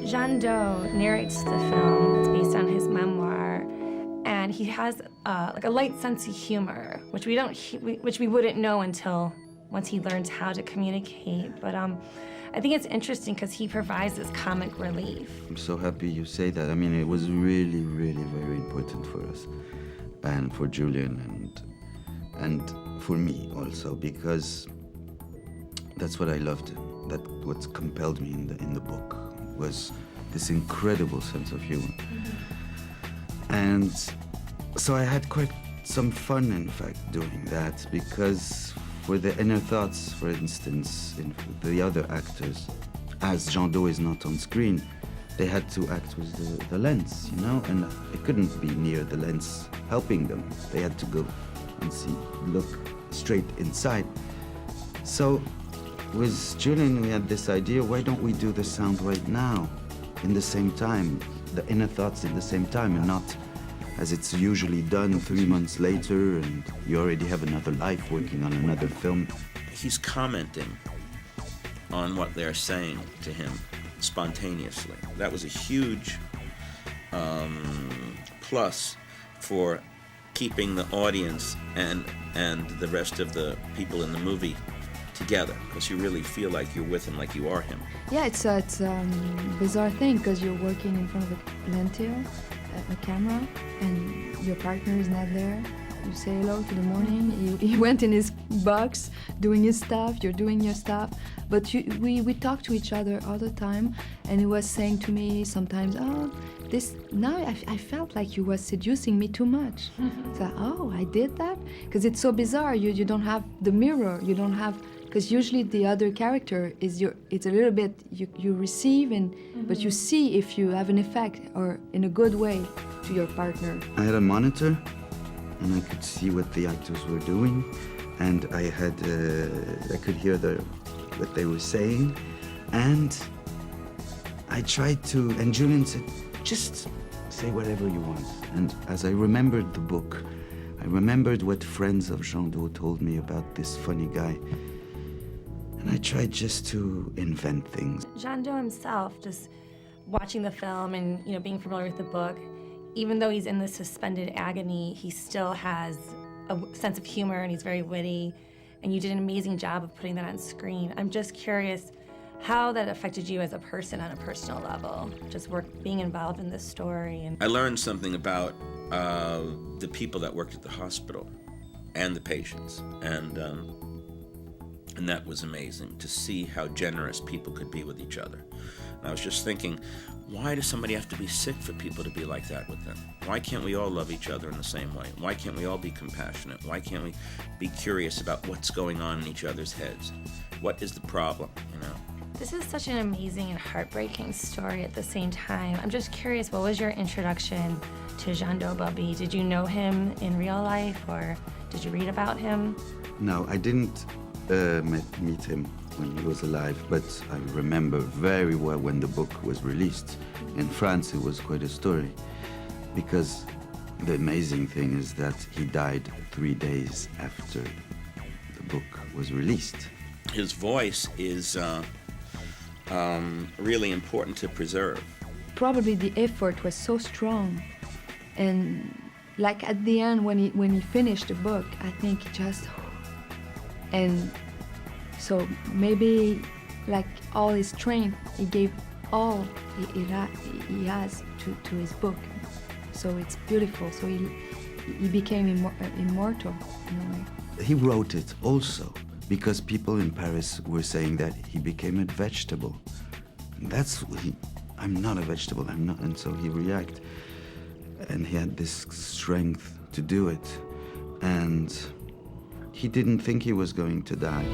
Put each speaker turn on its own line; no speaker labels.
Jean Doe narrates the film. It's based on his memoir, and he has like a light sense of humor, which we wouldn't know until once he learns how to communicate. But I think it's interesting because he provides this comic relief.
I'm so happy you say that. I mean, it was really, really very important for us, and for Julian, and for me also, because that's what I loved. That what compelled me in the book was this incredible sense of humor. Mm-hmm. And so I had quite some fun, in fact, doing that, because for the inner thoughts, for instance, in the other actors, as Jean Doe is not on screen, they had to act with the lens, you know, and I couldn't be near the lens helping them. They had to go and look straight inside. So with Julian, we had this idea, why don't we do the sound right now, in the same time, the inner thoughts in the same time, and not as it's usually done 3 months later, and you already have another life working on another film.
He's commenting on what they're saying to him spontaneously. That was a huge plus for keeping the audience and the rest of the people in the movie together, because you really feel like you're with him, like you are him.
Yeah, it's a bizarre thing, because you're working in front of a lentille, a camera, and your partner is not there. You say hello to the morning. He went in his box doing his stuff. You're doing your stuff, but we talk to each other all the time. And he was saying to me sometimes, "Oh, this now I felt like you was seducing me too much." So, oh, I did that, because it's so bizarre. You don't have the mirror. You don't have. Because usually the other character is it's a little bit, you receive, but you see if you have an effect or in a good way to your partner.
I had a monitor, and I could see what the actors were doing, and I could hear what they were saying, and I tried to, and Julian said, just say whatever you want. And as I remembered the book, I remembered what friends of Jean Doe told me about this funny guy. And I tried just to invent things.
Jean Doe himself, just watching the film and being familiar with the book, even though he's in this suspended agony, he still has a sense of humor and he's very witty. And you did an amazing job of putting that on screen. I'm just curious how that affected you as a person on a personal level, just being involved in this story. And
I learned something about the people that worked at the hospital and the patients, and that was amazing, to see how generous people could be with each other. And I was just thinking, why does somebody have to be sick for people to be like that with them? Why can't we all love each other in the same way? Why can't we all be compassionate? Why can't we be curious about what's going on in each other's heads? What is the problem,
This is such an amazing and heartbreaking story at the same time. I'm just curious, what was your introduction to Jean Doe Bobby? Did you know him in real life, or did you read about him?
No, I didn't meet him when he was alive, but I remember very well when the book was released. In France, it was quite a story, because the amazing thing is that he died 3 days after the book was released.
His voice is really important to preserve.
Probably the effort was so strong, and like at the end when he finished the book, I think just. And so maybe like all his strength, he gave all he has to his book. So it's beautiful. So he became immortal in a way.
He wrote it also because people in Paris were saying that he became a vegetable. I'm not a vegetable, I'm not. And so he reacted. And he had this strength to do it. And he didn't think he was going to die.